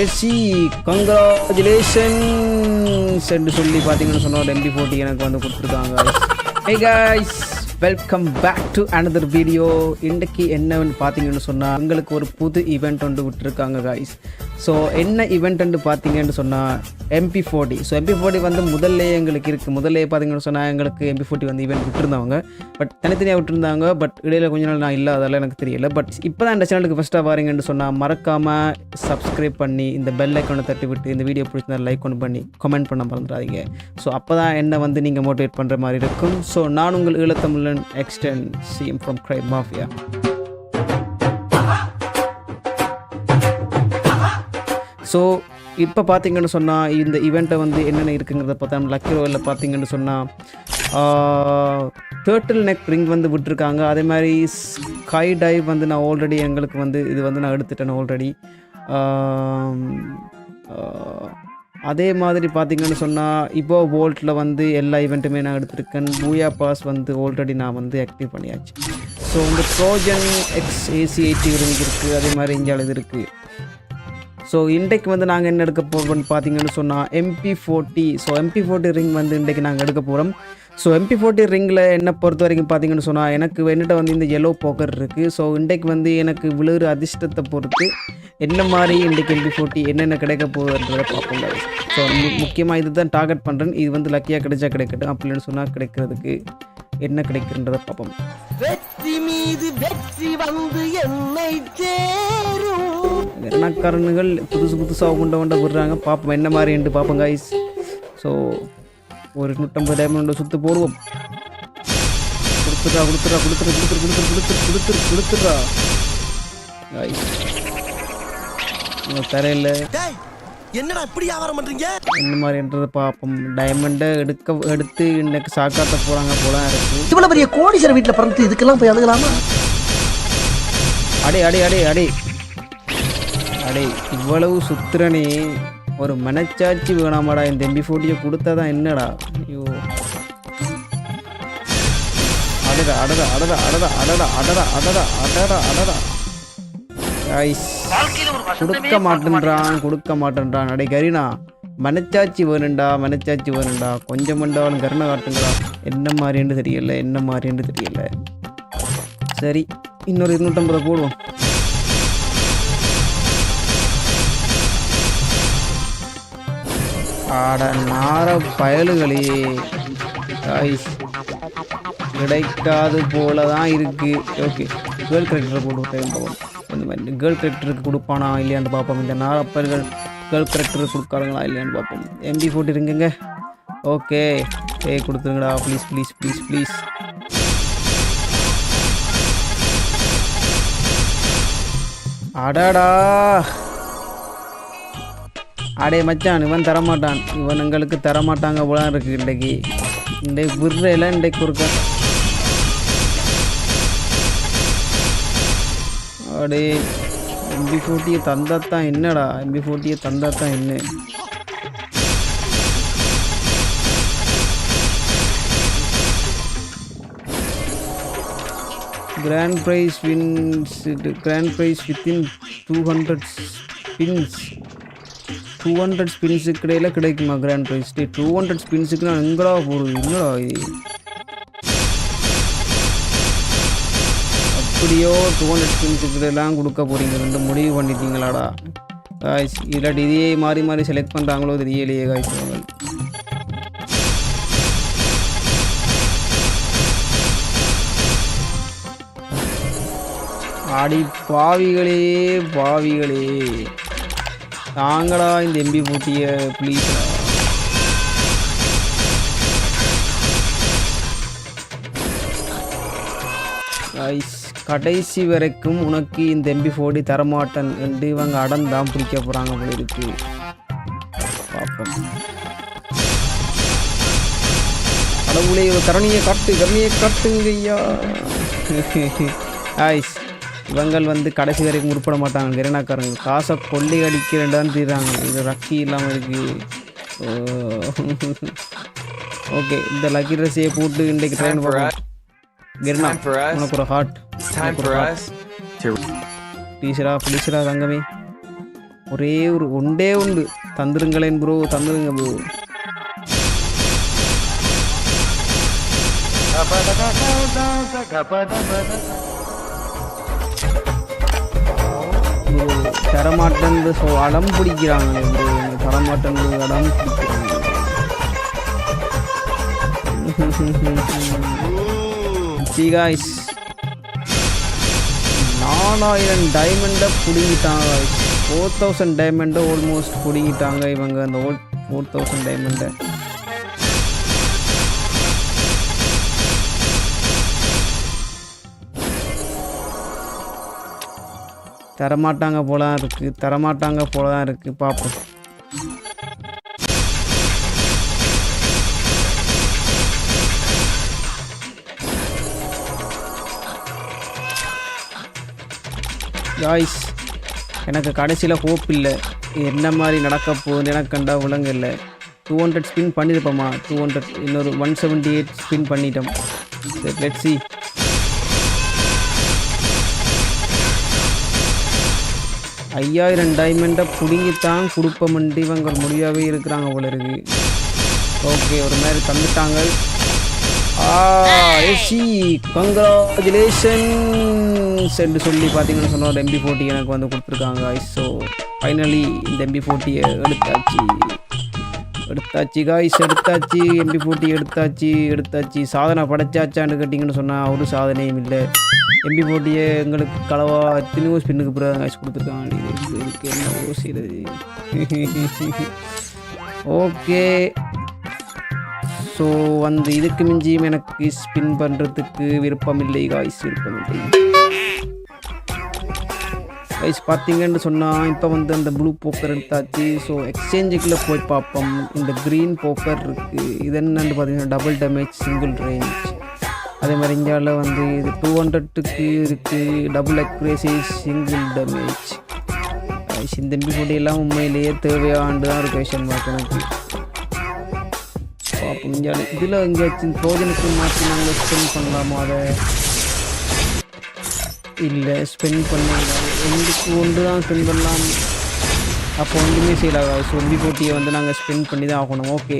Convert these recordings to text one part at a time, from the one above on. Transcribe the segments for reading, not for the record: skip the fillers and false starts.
ஜேசி congratulations என்று சொல்லி பார்த்தீங்கன்னு சொன்னால் MP40 எனக்கு வந்து கொடுத்துருக்காங்க. Hey guys, welcome back to another video. இன்றைக்கு என்னன்னு பார்த்தீங்கன்னு சொன்னால் உங்களுக்கு ஒரு புது ஈவெண்ட் ஒன்று விட்டுருக்காங்க காய்ஸ். ஸோ என்ன ஈவெண்ட்டு பார்த்தீங்கன்னு சொன்னால் MP40. ஸோ MP40 வந்து முதல்ல எங்களுக்கு இருக்குது. முதல்ல பார்த்தீங்கன்னு சொன்னால் எங்களுக்கு MP40 வந்து ஈவெண்ட் விட்டுருந்தாங்க. பட் தனித்தனியாக விட்டுருந்தாங்க. பட் இடையில கொஞ்ச நாள் நான் இல்லை, அதெல்லாம் எனக்கு தெரியல. பட் இப்போ தான் இந்த சேனலுக்கு ஃபஸ்ட்டாக வாரீங்கன்னு சொன்னால் மறக்காமல் சப்ஸ்கிரைப் பண்ணி இந்த பெல் ஐக்கானை தட்டி விட்டு இந்த வீடியோ பிடிச்சிருந்தா லைக் ஒன்று பண்ணி கமெண்ட் பண்ண மறந்துடாதீங்க. ஸோ அப்போ தான் என்ன வந்து நீங்கள் மோட்டிவேட் பண்ணுற மாதிரி இருக்கும். ஸோ நான் உங்கள் ஈழத்தமிழன் extent CM from crime mafia. So இப்போ பார்த்தீங்கன்னு சொன்னால் இந்த ஈவெண்ட்டை வந்து என்னென்ன இருக்குங்கிறத பார்த்தா லக்கி ரோவில் பார்த்தீங்கன்னு சொன்னால் டர்ட்டில் நெக் ரிங் வந்து விட்டுருக்காங்க. அதே மாதிரி ஸ்கை டைவ் வந்து நான் ஆல்ரெடி எங்களுக்கு வந்து இது வந்து நான் எடுத்துட்டேன் ஆல்ரெடி. அதே மாதிரி பார்த்தீங்கன்னு சொன்னால் இப்போ வோல்ட்டில் வந்து எல்லா ஈவெண்ட்டுமே நான் எடுத்திருக்கேன். பூயா பாஸ் வந்து ஆல்ரெடி நான் வந்து ஆக்டிவ் பண்ணியாச்சு. ஸோ இந்த ட்ரோஜன் XAC80 ரிங் இருக்குது. அதே மாதிரி இங்கே இது இருக்குது. ஸோ இன்றைக்கு வந்து நாங்கள் என்ன எடுக்க போகிறோம்னு பார்த்தீங்கன்னு சொன்னால் MP40. ஸோ MP40 ரிங் வந்து இன்றைக்கு நாங்கள் எடுக்க போகிறோம். ஸோ MP40 ரிங்கில் என்ன பொறுத்த வரைக்கும் பார்த்தீங்கன்னு சொன்னால் எனக்கு என்னிட்ட வந்து இந்த yellow போக்கர் இருக்குது. ஸோ இன்றைக்கு வந்து எனக்கு விழுகிற அதிர்ஷ்டத்தை பொறுத்து என்ன மாதிரி இன்றைக்கு MP40 என்னென்ன கிடைக்க போகுதுன்றதை பார்ப்போம். ஸோ முக்கியமாக இது தான் டார்கெட் பண்ணுறேன். இது வந்து லக்கியாக கிடைச்சா கிடைக்கட்டும், அப்படின்னு சொன்னால் கிடைக்கிறதுக்கு என்ன கிடைக்குன்றதை பார்ப்போம். வெற்றி மீது வெற்றி வந்து என்னை சேரும். எண்ணக்காரனுகள் புதுசாக கொண்ட விடுறாங்க. பார்ப்போம் என்ன மாதிரி என்று பார்ப்போம் காய்ஸ். ஸோ ஒரு 150 டைமண்ட் சுற்று போடுவோம். கொடுத்துட்றா காய்ஸ். தரையில் என்னடா இப்படி வியாபாரம் பண்றீங்க? என்ன மாதிரின்றதை பார்ப்போம். டைமண்டை எடுத்து இன்னைக்கு சாக்காட்ட போகிறாங்க போல இருக்கு. இவ்வளோ பெரிய கோடீஸ்வரர் வீட்டில் பிறந்து இதுக்கெல்லாம் போய் அழுகலாமா? அடே இவ்வளவு சுத்திரனே ஒரு மனச்சாட்சி வேணாமாடா? இந்த MP40 கொடுத்தாதான் என்னடா? ஐயோ, கொடுக்க மாட்டேன்றான். அடே கரீனா, மனச்சாட்சி வேணுண்டா. கொஞ்சம் மண்டாலும் கருணை காட்டுங்களா. என்ன மாதிரின்னு தெரியல. சரி, இன்னொரு 250 போடுவோம். ஆட நார பயலுகளே காய்ஸ், கிடைக்காது போல தான் இருக்கு. ஓகே, கேர்ள் கேரக்டர் போடுவோம். இந்த மாதிரி கேர்ள் கேரக்டருக்கு கொடுப்பானா இல்லையான்னு பார்ப்போம். இந்த நாரப்பயல்கள் கேர்ள் கேரக்டருக்கு கொடுக்காருங்களா இல்லையான்னு பார்ப்போம். MP40 இருக்குங்க. ஓகே, கொடுத்துருங்கடா ப்ளீஸ். அடாடா, அடே மச்சான், இவன் தரமாட்டான். இவன் எங்களுக்கு தரமாட்டாங்க போல இருக்கு. இன்றைக்கு விடுறல இன்றைக்கு கொடுக்க. அடே MP40 தந்தாத்தான் என்னடா? MP40 தந்தாத்தான் என்ன? Grand prize within 200 spins. 200 ஸ்பின்ஸுக்கு இடையில் கிடைக்குமா கிராண்ட் ப்ரைஸ்? 200 ஸ்பின்ஸுக்கு நான் எங்கடா போடுது? என்னடா இது? அப்படியோ 200 ஸ்பின்ஸுக்கு இடையெல்லாம் கொடுக்க போகிறீங்க? ரெண்டு முடிவு பண்ணிட்டீங்களாடா காய்ஸ்? இல்லாட்டி இதையே மாறி செலக்ட் பண்ணுறாங்களோ தெரியலையே காய்ஸ். ஆடி பாவிகளே, தாங்கடா இந்த MP40 ப்ளீஸ். கடைசி வரைக்கும் உனக்கு இந்த MP40 தரமாட்டன் என்று இவங்க அடந்தான் பிடிக்க போகிறாங்க போல இருக்கு. பார்ப்போம். கடவுளே, கரணியை காட்டுங்கய்யா. ஐஸ், இவங்கள் வந்து கடைசி வரைக்கும் உருப்பட மாட்டாங்க. கிரணாக்காரங்க காசை கொள்ளை அடிக்கிறேன்டான்னு தீர்றாங்க. இது ரக்கி இல்லாமல் இருக்கு. ஓகே, இந்த லக்கி ட்ரெஸ்ஸையே போட்டு இன்றைக்கு ட்ரெயின் போகிறோம். கிரணா, உனக்கு ஒரு ஹார்ட். டீச்சரா தங்கமே. ஒரே ஒரு ஒன்றே உண்டு. தந்துருங்களேன் ப்ரோ, தந்துருங்க ப்ரோ. தரமாட்டன் அடம் பிடிக்கிறாங்க ப்ரோ. தரமாட்டன் அடம் பிடிக்கிறாங்க. guys 4000 டைமண்டை பிடிங்கிட்டாங்க. 4000 டைமண்டை ஆல்மோஸ்ட் பிடிங்கிட்டாங்க இவங்க. அந்த 4000 டைமண்டை தரமாட்டாங்க போலாம் இருக்கு. தரமாட்டாங்க போலதான் இருக்கு. பார்ப்போம். காய்ஸ் எனக்கு கடைசியில் ஹோப் இல்லை. என்ன மாதிரி நடக்க போகுது எனக்கு கண்டா விலங்கு இல்லை. 200 ஸ்பின் பண்ணியிருப்போமா? 200 இன்னொரு 178 ஸ்பின் பண்ணிட்டோம். சரி லெட்ஸ் see. 5000 டைமண்டை பிடிங்கித்தான் கொடுப்போம்ட்டு இவங்க முடியாவே இருக்கிறாங்க போல இருக்கு. ஓகே ஒரு மாதிரி தந்துட்டாங்க. ஏசி கங்க்ராச்சுலேஷன்ஸ் என்று சொல்லி பார்த்தீங்கன்னு சொன்னால் MP40 எனக்கு வந்து கொடுத்துருக்காங்க. ஸோ ஃபைனலி இந்த MP40 எடுத்தாச்சு காய்ஸ். எடுத்தாச்சு MP40 எடுத்தாச்சு. சாதனை படைச்சாச்சான்னு கேட்டிங்கன்னு சொன்னால் ஒரு சாதனையும் இல்லை. MP40 எங்களுக்கு களவா எத்தனையோ ஸ்பின்னுக்கு பிறகு காய்ச்சி கொடுத்துருக்காங்க. இதுக்கு என்ன செய்யுது? ஓகே ஸோ வந்து இதுக்கு மிஞ்சியும் எனக்கு ஸ்பின் பண்ணுறதுக்கு விருப்பமில்லை காய்ஸ். விருப்பமில்லை காய்ஸ். பார்த்தீங்கன்னு சொன்னால் இப்போ வந்து அந்த ப்ளூ போக்கர் எடுத்தாச்சு. ஸோ எக்ஸ்சேஞ்சுக்குள்ளே போய் பார்ப்போம். இந்த க்ரீன் போக்கர் இருக்குது. இது என்னன்னு பார்த்தீங்கன்னா டபுள் டேமேஜ் சிங்கிள் ரேஞ்ச். அதே மாதிரி இந்தியாவில் வந்து இது 200க்கு இருக்குது. Double accuracy single damage. இந்த MP40 எல்லாம் உண்மையிலேயே தேவையாண்டு தான் ஒரு கொஷன் மார்க் எனக்கு. பார்ப்போம். இதில் எங்கேயாச்சும் ட்ரோஜனுக்கு மாற்றி நாங்கள் ஸ்பெண்ட் பண்ணலாமோ? அதை இல்லை ஸ்பெண்ட் பண்ணலாம். எங்களுக்கு ஒன்று தான் ஸ்பெண்ட் பண்ணலாம். அப்போ ஒன்றுமே செய்யலாங்க. ஸோ MP40 வந்து நாங்கள் ஸ்பெண்ட் பண்ணி தான் ஆகணும். ஓகே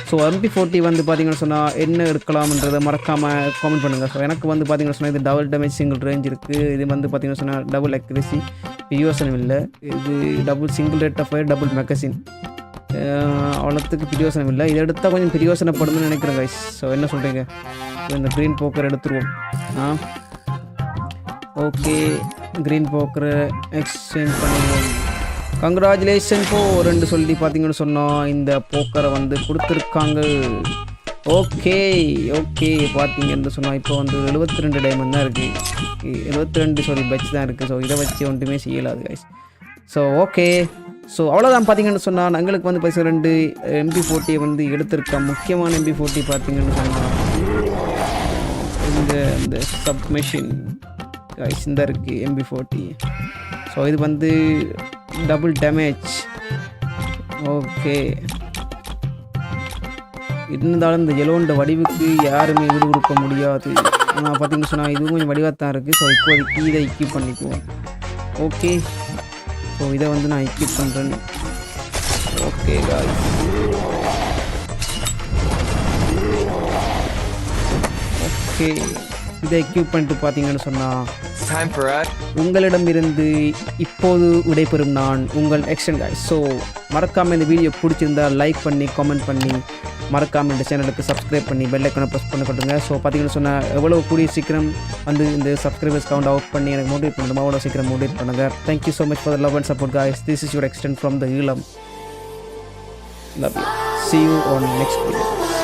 ஸோ MP40 வந்து பார்த்தீங்கன்னு சொன்னால் என்ன எடுக்கலாம்ன்றதை மறக்காமல் காமெண்ட் பண்ணுங்கள். ஸோ எனக்கு வந்து பார்த்தீங்கன்னு சொன்னால் இது டபுள் டேமேஜ் சிங்கிள் ரேஞ்ச் இருக்குது. இது வந்து பார்த்தீங்கன்னு சொன்னால் டபுள் அக்யூரசி பிரியோசனம் இல்லை. இது double single rate of fire double magazine. அவ்வளோத்துக்கு பிரியோசனம் இல்லை. இதை எடுத்தால் கொஞ்சம் பிரியோசனப்படும்னு நினைக்கிறேன் கைஸ். ஸோ என்ன சொல்கிறீங்க? ஸோ இந்த க்ரீன் போக்கர் எடுத்துருவோம். ஓகே க்ரீன் போக்கரை எக்ஸ்சேஞ்ச் பண்ணுவோம். கங்க்ராச்சுலேஷன் ரெண்டு சொல்லி பார்த்தீங்கன்னு சொன்னோம். இந்த போக்கரை வந்து கொடுத்துருக்காங்க. ஓகே பார்த்தீங்கன்னு சொன்னால் இப்போ வந்து 72 டைமண்ட் தான் இருக்குது. 72 பெட்ச் தான் இருக்குது. ஸோ இதை வச்சு ஒன்றுமே செய்யலாது கைஸ். ஸோ ஓகே ஸோ அவ்வளோதான். பார்த்தீங்கன்னு சொன்னால் எங்களுக்கு வந்து 2 MP40 வந்து எடுத்திருக்கேன். முக்கியமான MP40 பார்த்தீங்கன்னு சொன்னால் இந்த சப்மெஷின் கைஸ் இந்த இருக்குது MP40. ஸோ இது வந்து டபுள் டேமேஜ். ஓகே இருந்தாலும் இந்த எலோண்ட வடிவுக்கு யாருமே ஈடு கொடுக்க முடியாது. ஆனால் பார்த்தீங்கன்னு சொன்னால் இதுவும் கொஞ்சம் வடிவாகத்தான் இருக்குது. ஸோ இப்போதைக்கு இதை எக்யூப் பண்ணிக்குவோம். ஓகே ஸோ இதை வந்து நான் எக்யூப் பண்ணுறேன். ஓகே காய்ஸ் ஓகே இதை எக்யூப் பண்ணிட்டு பார்த்தீங்கன்னு சொன்னால் உங்களிடமிருந்து இப்போது விடைபெறும் நான் உங்கள் எக்ஸ்டன் காய்ஸ். ஸோ மறக்காமல் இந்த வீடியோ பிடிச்சிருந்தால் லைக் பண்ணி கமெண்ட் பண்ணி மறக்காமல் இந்த சேனலுக்கு சப்ஸ்கிரைப் பண்ணி பெல் ஐக்கானை ப்ரெஸ் பண்ண கொடுங்க. ஸோ பார்த்தீங்கன்னு சொன்னால் எவ்வளோ கூடிய சீக்கிரம் வந்து இந்த சப்ஸ்கிரைபர்ஸ் கவுண்ட் அவுட் பண்ணி எனக்கு மோட்டிவேட் பண்ணுறோம். அவ்வளோ சீக்கிரம் மோட்டிவேட் பண்ணுங்கள். Thank you so much for the love and support guys. This is your extend from the Eelam. Love you. See you on next video.